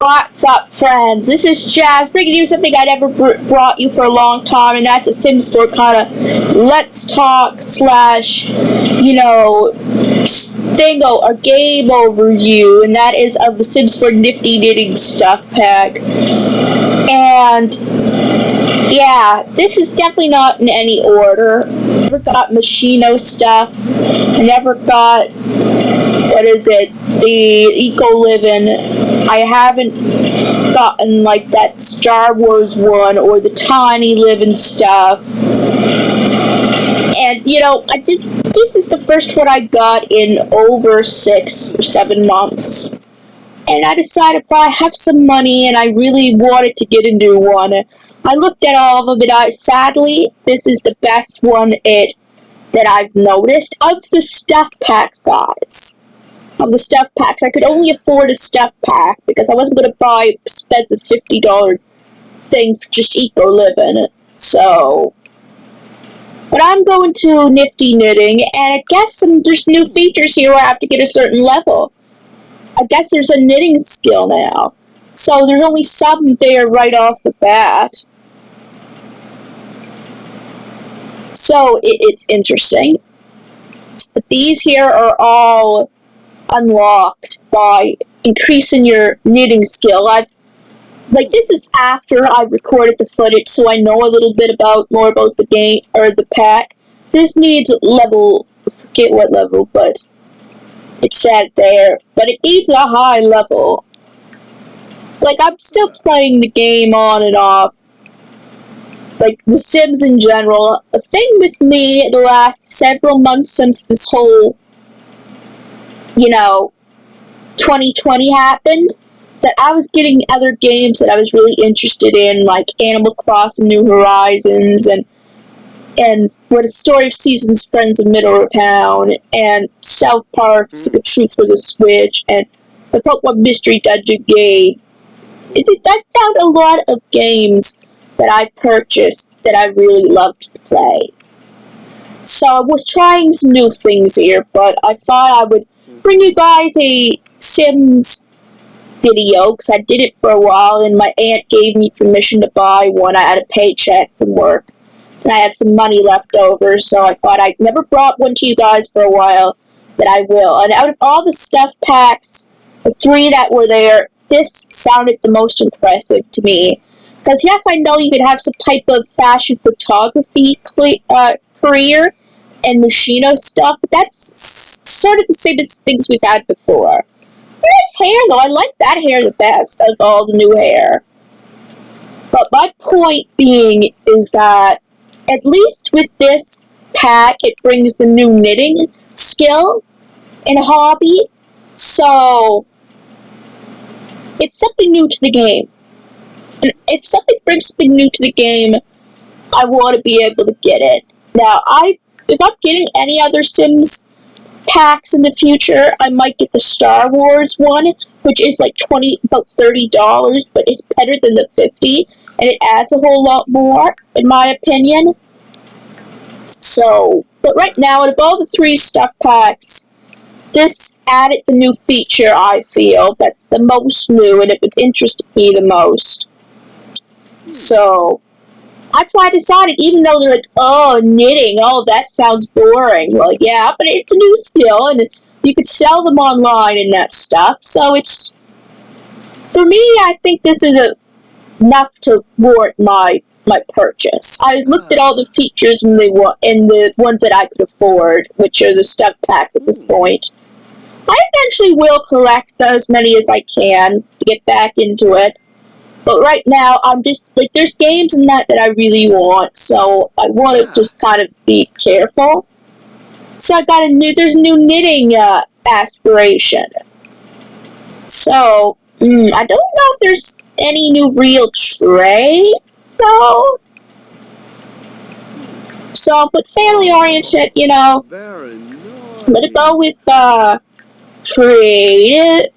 What's up, friends? This is Jazz, bringing you something I never brought you for a long time, and that's a Sim Store kind of let's talk slash, thingo, a game overview, and that is of the Sim Store Nifty Knitting Stuff pack. And yeah, this is definitely not in any order. I never got Machino stuff. I never got, the Eco Livin'. I haven't gotten like that Star Wars one or the Tiny Livin' stuff. And this is the first one I got in over 6 or 7 months. And I decided, well, I have some money and I really wanted to get a new one. I looked at all of them and sadly, this is the best one that I've noticed of the stuff packs, guys. Of the stuff packs. I could only afford a stuff pack because I wasn't going to buy an expensive $50 thing for just Eco Livin'. So, but I'm going to Nifty Knitting, and I guess there's new features here where I have to get a certain level. I guess there's a knitting skill now. So there's only some there right off the bat. So it's interesting. But these here are all unlocked by increasing your knitting skill. This is after I've recorded the footage, so I know a little bit more about the game or the pack. This needs level, I forget what level, but it's set there. But it needs a high level. I'm still playing the game on and off. The Sims in general. The thing with me the last several months since this whole 2020 happened, that I was getting other games that I was really interested in, like Animal Crossing New Horizons, and What a Story of Seasons, Friends of Middle of Town, and South Park, Sick of Truth for the Switch, and the Pokemon Mystery Dungeon game. I found a lot of games that I purchased that I really loved to play. So I was trying some new things here, but I thought I would bring you guys a Sims video, because I did it for a while, and my aunt gave me permission to buy one. I had a paycheck from work, and I had some money left over, so I thought I'd never brought one to you guys for a while, that I will. And out of all the stuff packs, the 3 that were there, this sounded the most impressive to me. Because yes, I know you could have some type of fashion photography career and Machino stuff, but that's sort of the same as things we've had before. Nice hair, though. I like that hair the best of all the new hair. But my point being is that, at least with this pack, it brings the new knitting skill and hobby. So, it's something new to the game. And if something brings something new to the game, I want to be able to get it. Now, if I'm getting any other Sims packs in the future, I might get the Star Wars one, which is about $30, but it's better than the $50, and it adds a whole lot more, in my opinion. So, but right now, out of all the 3 stuff packs, this added the new feature, I feel, that's the most new, and it would interest me the most. So, that's why I decided, even though they're knitting, that sounds boring. Well, yeah, but it's a new skill, and you could sell them online and that stuff. So for me, I think this is enough to warrant my purchase. I looked at all the features and the ones that I could afford, which are the stuff packs at this point. I eventually will collect as many as I can to get back into it. But right now, I'm just, there's games in that I really want, so I want to just kind of be careful. So there's a new knitting aspiration. So, I don't know if there's any new real traits, though. So, but family-oriented, I'm gonna go with, trade,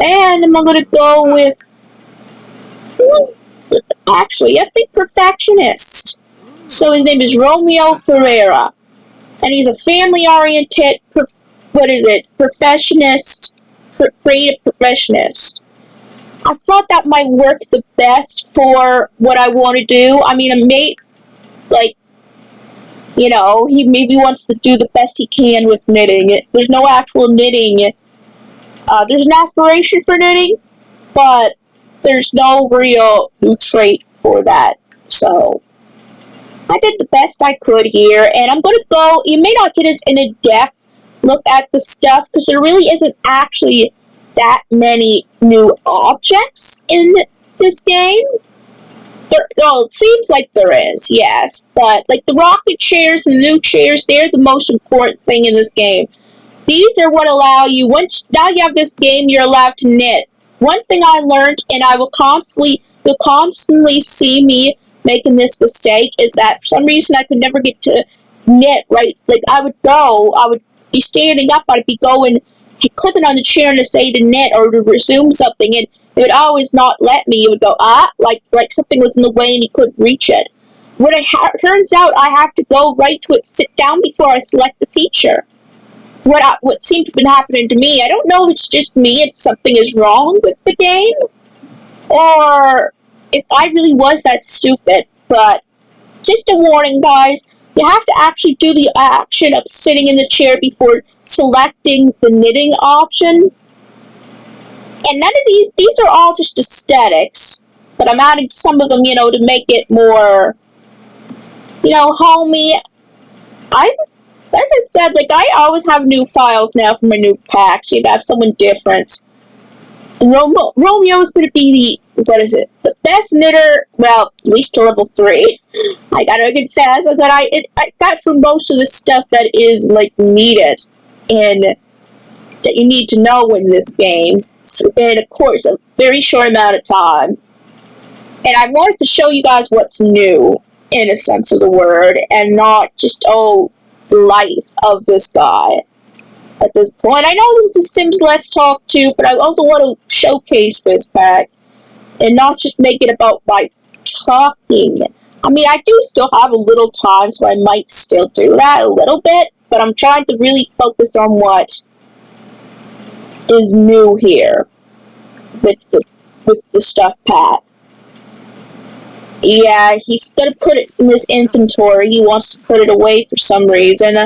and I'm gonna go with, actually, I think perfectionist. So his name is Romeo Ferreira, and he's a family-oriented, professionist, creative professionist. I thought that might work the best for what I want to do. I mean, like, he maybe wants to do the best he can with knitting. There's no actual knitting. There's an aspiration for knitting, but there's no real new trait for that. So, I did the best I could here, and I'm going to go, you may not get as in a depth look at the stuff, because there really isn't actually that many new objects in this game. Well, it seems like there is, yes, but like the rocket chairs and the new chairs, they're the most important thing in this game. These are what allow you, now you have this game, you're allowed to knit. One thing I learned, and you'll constantly see me making this mistake, is that for some reason I could never get to knit, right? Like I would be standing up, I'd be clicking on the chair to say to knit or to resume something, and it would always not let me. It would go, like something was in the way and you couldn't reach it. When it turns out I have to go right to it, sit down before I select the feature. What seemed to have been happening to me, I don't know if it's just me, it's something is wrong with the game, or if I really was that stupid, but just a warning, guys, you have to actually do the action of sitting in the chair before selecting the knitting option. And none of these are all just aesthetics, but I'm adding some of them, to make it more, homey. As I said, like, I always have new files now for my new packs. You'd have someone different. And Romeo is going to be the best knitter, well, at least to level 3. I can say that I got through most of the stuff that is, like, needed and that you need to know in this game. In, of course, a very short amount of time. And I wanted to show you guys what's new, in a sense of the word, and not just, the life of this guy at this point. I know this is Sims Let's Talk too, but I also want to showcase this pack and not just make it about my talking. I mean, I do still have a little time, so I might still do that a little bit, but I'm trying to really focus on what is new here with the stuff pack. Yeah, he's gonna put it in his inventory. He wants to put it away for some reason.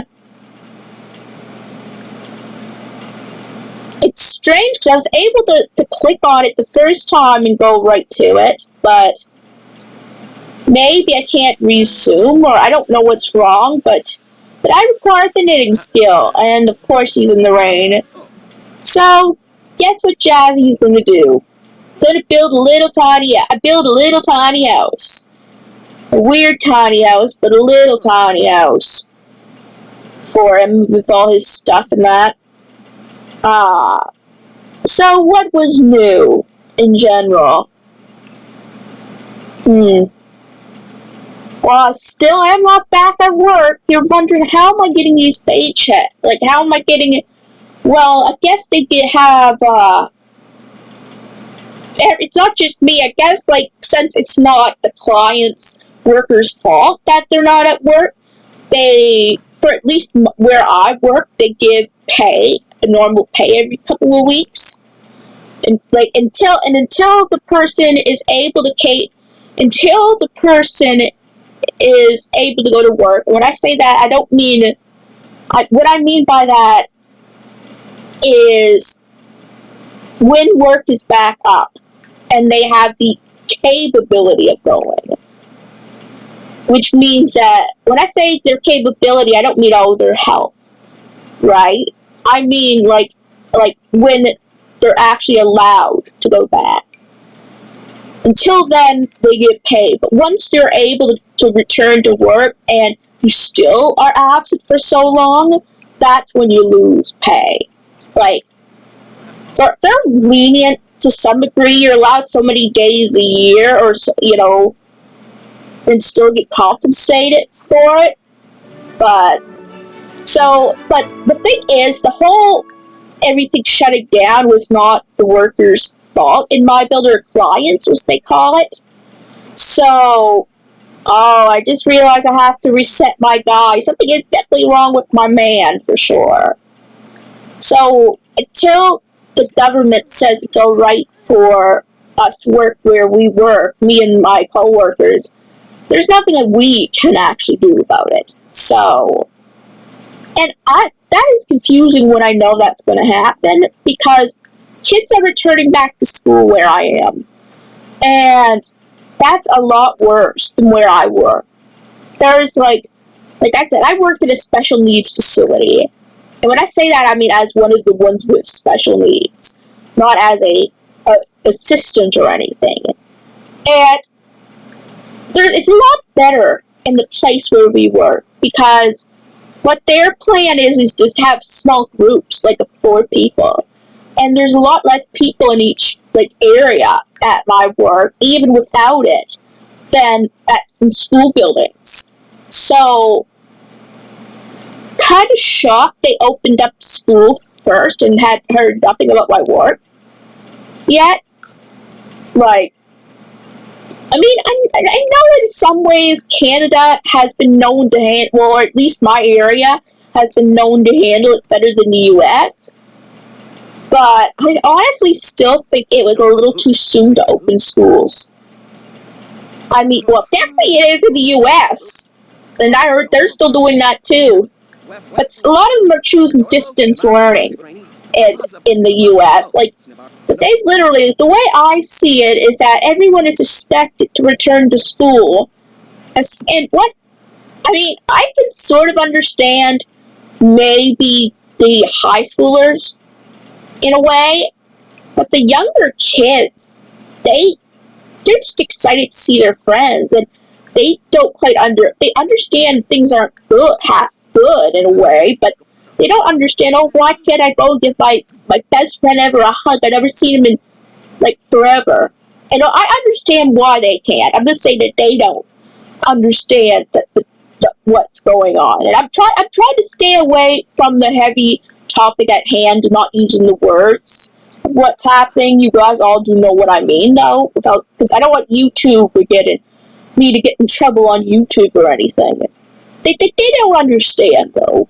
It's strange because I was able to click on it the first time and go right to it, but maybe I can't resume, or I don't know what's wrong, but I require the knitting skill, and of course he's in the rain. So, guess what Jazzy's gonna do? Gonna build a little tiny house. A weird tiny house, but a little tiny house for him with all his stuff and that. So what was new in general? Well, I still am not back at work. You're wondering, how am I getting these paychecks? Like, how am I getting it? Well, I guess they did have, it's not just me. I guess, like, since it's not the client's workers' fault that they're not at work, for at least where I work, they give pay, a normal pay every couple of weeks. And, like, until the person is able to go to work. When I say that, I don't mean, what I mean by that is when work is back up and they have the capability of going. Which means that when I say their capability, I don't mean their health, right? I mean like when they're actually allowed to go back. Until then, they get paid. But once they're able to return to work and you still are absent for so long, that's when you lose pay. Like, they're lenient to some degree. You're allowed so many days a year, or so, and still get compensated for it. But the thing is, everything shutting down was not the workers' fault. In my builder clients, as they call it. So, I just realized I have to reset my guy. Something is definitely wrong with my man, for sure. So, until the government says it's alright for us to work where we work, me and my coworkers, there's nothing that we can actually do about it. So, and that is confusing when I know that's going to happen, because kids are returning back to school where I am. And that's a lot worse than where I work. There's like I said, I work in a special needs facility. And when I say that, I mean as one of the ones with special needs, not as a assistant or anything. And it's a lot better in the place where we work, because what their plan is just have small groups, like of 4 people. And there's a lot less people in each area at my work, even without it, than at some school buildings. So, kind of shocked they opened up school first and had heard nothing about my work yet. I mean, I know in some ways Canada has been known to handle, well, or at least my area has been known to handle it better than the U.S., but I honestly still think it was a little too soon to open schools. I mean, well, definitely it is in the U.S., and I heard they're still doing that too. But a lot of them are choosing distance learning in the U.S. But they've literally, the way I see it is that everyone is expected to return to school. And I mean, I can sort of understand maybe the high schoolers in a way, but the younger kids, they're just excited to see their friends, and they don't quite they understand things aren't good in a way, but they don't understand, oh, why can't I go give my best friend ever a hug? I've never seen him in forever. And I understand why they can't. I'm just saying that they don't understand what's going on. And I'm trying to stay away from the heavy topic at hand and not using the words of what's happening. You guys all do know what I mean, though, because I don't want YouTube to get in trouble on YouTube or anything. They don't understand, though.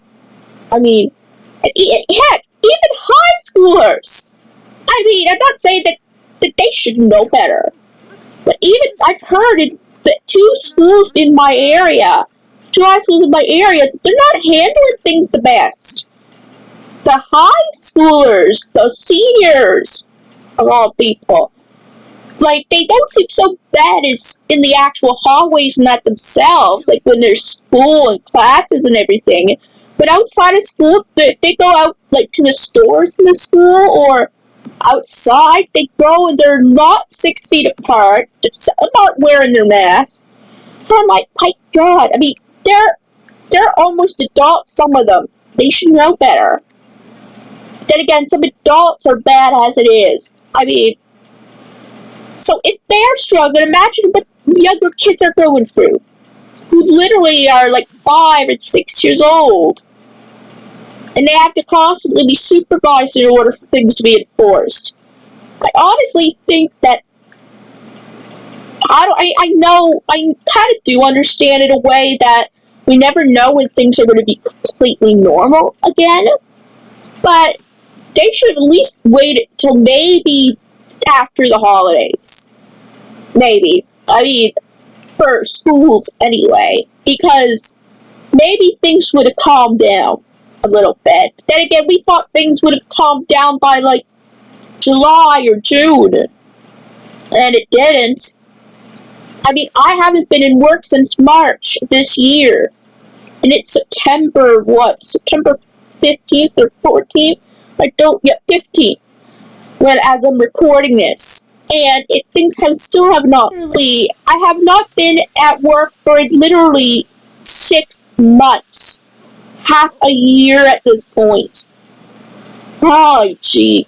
I mean, heck, even high schoolers. I mean, I'm not saying that they should know better, but even I've heard that 2 schools in my area, 2 high schools in my area, they're not handling things the best. The high schoolers, the seniors, of all people, they don't seem so bad as in the actual hallways and that themselves, when there's school and classes and everything. But outside of school, they go out, to the stores in the school or outside. They go and they're not 6 feet apart. Some aren't wearing their masks. And I'm like, my God, I mean, they're almost adults, some of them. They should know better. Then again, some adults are bad as it is. I mean, so if they're struggling, imagine what younger kids are going through, who literally are 5 and 6 years old, and they have to constantly be supervised in order for things to be enforced. I honestly think that I know I kind of do understand in a way that we never know when things are going to be completely normal again, but they should at least wait till maybe after the holidays. Maybe. I mean, for schools anyway, because maybe things would have calmed down a little bit. But then again, we thought things would have calmed down by July or June, and it didn't. I mean, I haven't been in work since March this year, and it's September 15th or 14th? 15th, as I'm recording this. And things have not really, I have not been at work for literally 6 months. Half a year at this point. Oh, gee.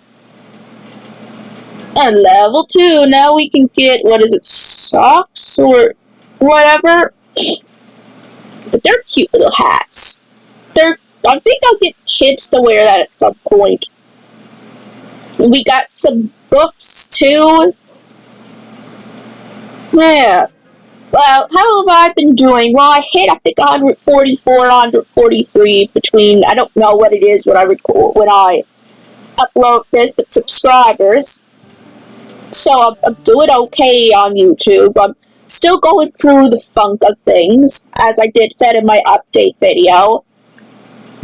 And level 2, now we can get, socks or whatever. But they're cute little hats. I think I'll get kids to wear that at some point. And we got some books too. Yeah. Well, how have I been doing? Well, I hit, I think, 144, 143 between, I don't know what it is when I upload this, but subscribers. So I'm doing okay on YouTube. I'm still going through the funk of things, as I did said in my update video.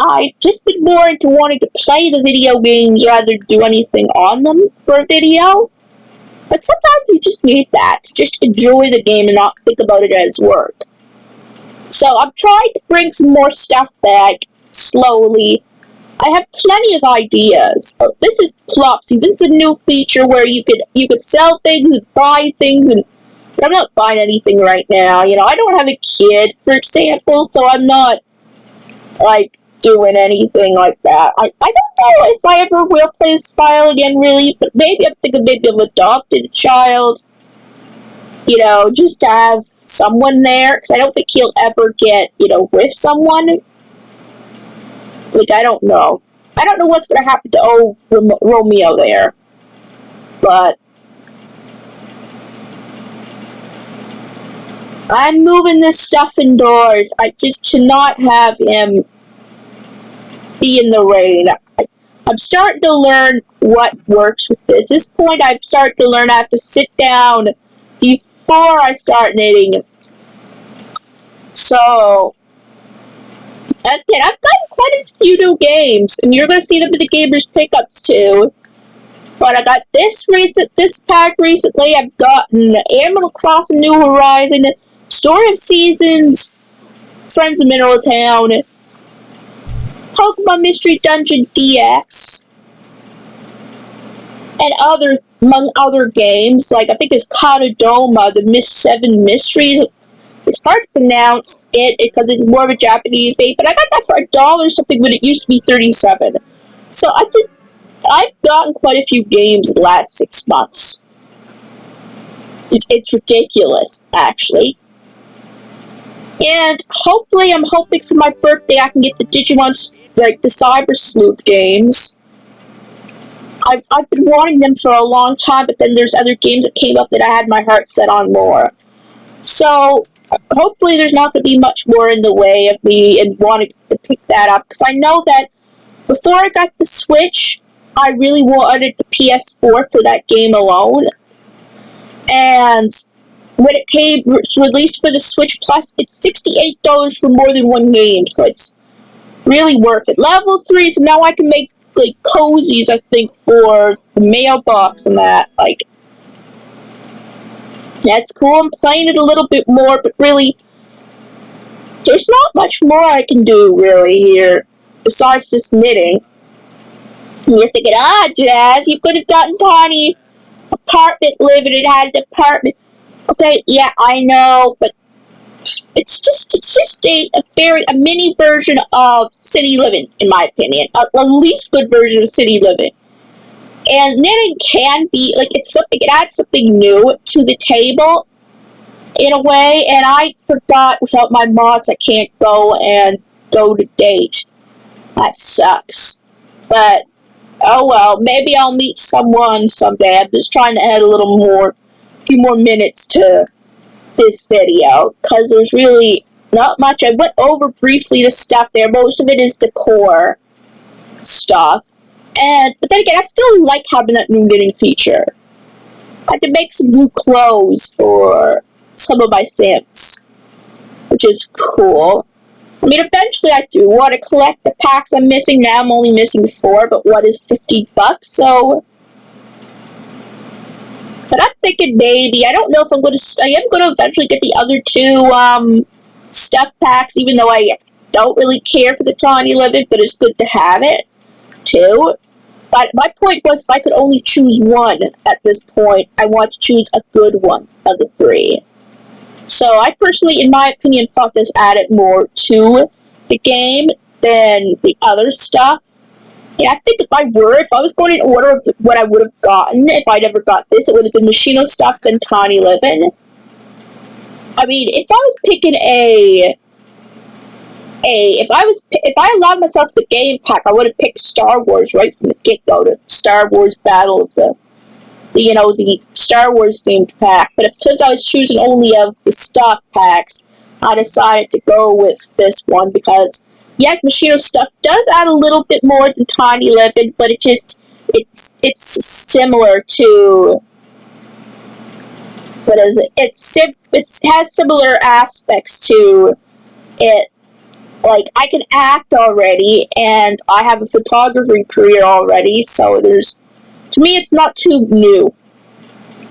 I've just been more into wanting to play the video games rather than do anything on them for a video. But sometimes you just need that, to just enjoy the game and not think about it as work. So I'm trying to bring some more stuff back, slowly. I have plenty of ideas. Oh, this is Plopsy. This is a new feature where you could sell things and buy things, but I'm not buying anything right now. You know, I don't have a kid, for example, so I'm not, like, doing anything like that. I don't know if I ever will play this file again, really, but maybe I'm thinking maybe of adopting a child. You know, just to have someone there, because I don't think he'll ever get, you know, with someone. Like, I don't know. I don't know what's going to happen to Romeo there. But I'm moving this stuff indoors. I just cannot have him be in the rain. I'm starting to learn what works with this. At this point, I've started to learn I have to sit down before I start knitting. So, again, I've gotten quite a few new games, and you're going to see them in the Gamers Pickups too. But I got this pack recently. I've gotten Animal Crossing New Horizon, Story of Seasons, Friends of Mineral Town, Pokemon Mystery Dungeon DX, and among other games, like I think it's Kanodoma, the Mist 7 Mysteries. It's hard to pronounce it because it's more of a Japanese name, but I got that for $1 something when it used to be 37. So I've gotten quite a few games in the last 6 months. It's ridiculous, actually. And hopefully, I'm hoping for my birthday I can get the Digimon, like the Cyber Sleuth games. I've been wanting them for a long time, but then there's other games that came up that I had my heart set on more. So, hopefully there's not going to be much more in the way of me and wanting to pick that up, because I know that before I got the Switch, I really wanted the PS4 for that game alone. And when it was released for the Switch Plus, it's $68 for more than one game, so it's really worth it. Level 3, so now I can make, like, cozies, I think, for the mailbox and that, like, that's cool. I'm playing it a little bit more, but really, there's not much more I can do, really, here, besides just knitting. And you're thinking, Jazz, you could have gotten Tiny apartment living. It had an apartment. Okay, yeah, I know, but it's just a mini version of city living, in my opinion. A least good version of city living. And knitting can be, like, it adds something new to the table, in a way, and I forgot without my mods I can't go to date. That sucks. But, oh well, maybe I'll meet someone someday. I'm just trying to add a few more minutes to this video, because there's really not much. I went over briefly the stuff there. Most of it is decor stuff. But then again, I still like having that new knitting feature. I can make some new clothes for some of my Sims, which is cool. I mean, eventually I do want to collect the packs I'm missing. Now I'm only missing 4, but what is $50? So, but I'm thinking maybe, I don't know if I am going to eventually get the other 2, stuff packs, even though I don't really care for the Tiny Living, but it's good to have it, too. But my point was, if I could only choose one at this point, I want to choose a good one of the 3. So I personally, in my opinion, thought this added more to the game than the other stuff. And I think if I was going in order of what I would have gotten if I'd ever got this, it would have been Machino Stuff then Tiny Living. I mean, if I was picking if I allowed myself the game pack, I would have picked Star Wars right from the get-go, to Star Wars Battle of the Star Wars themed pack. But since I was choosing only of the stuff packs, I decided to go with this one because, yes, Machino Stuff does add a little bit more than Tiny Living, but it's similar to what is it? It has similar aspects to it. Like, I can act already, and I have a photography career already, so to me, it's not too new.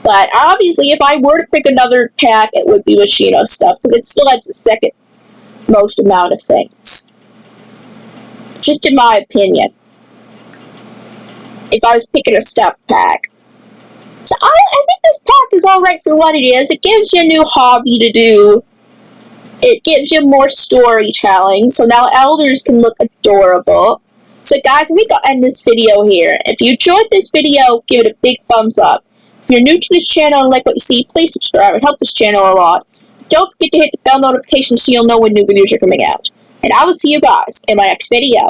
But obviously, if I were to pick another pack, it would be Machino stuff, because it still has the second most amount of things. Just in my opinion. If I was picking a stuff pack. So I think this pack is alright for what it is. It gives you a new hobby to do. It gives you more storytelling, so now elders can look adorable. So guys, I think I'll end this video here. If you enjoyed this video, give it a big thumbs up. If you're new to this channel and like what you see, please subscribe. It helps this channel a lot. Don't forget to hit the bell notification so you'll know when new videos are coming out. And I will see you guys in my next video.